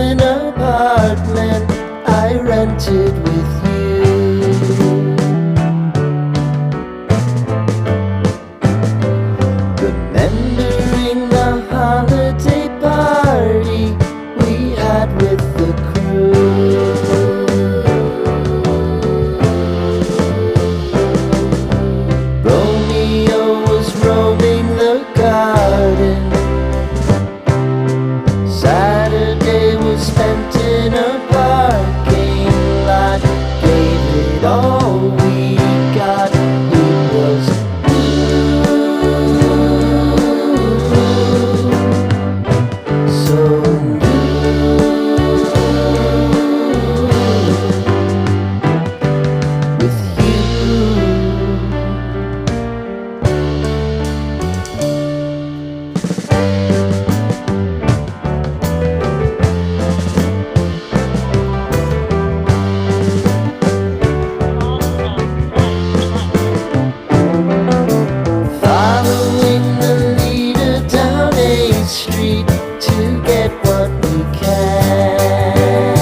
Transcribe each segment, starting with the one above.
basement apartment I rented with you. Remembering the holiday party we had with the crew. Romeo was roaming the garden. Saturday was spent in a parking lot. Gave it all we got. It was so with you. Following the leader down 8th Street to get what we can.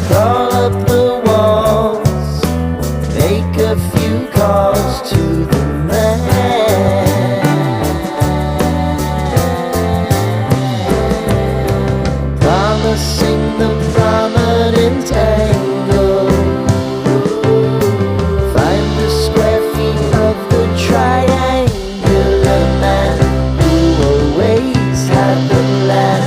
Crawl up the walls, make a few calls to the man. Promising the prominent angle. Find the square feet of the triangular man who always had the land.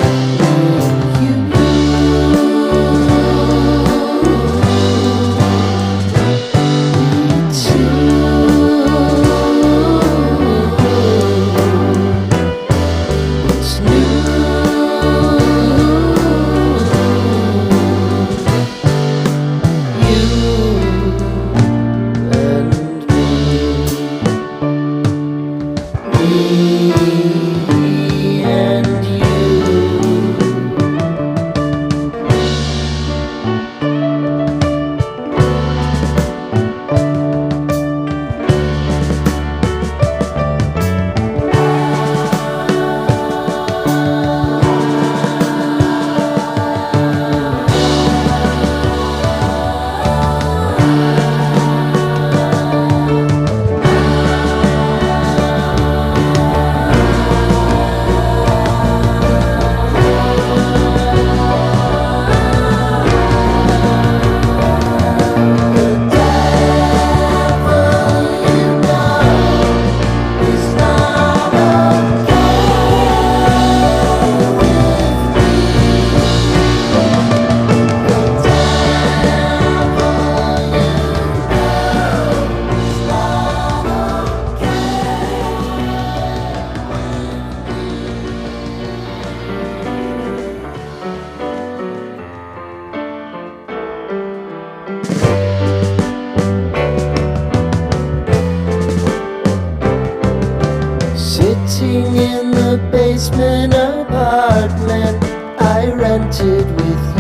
What's new? Me and you. Sitting in the basement apartment I rented with you.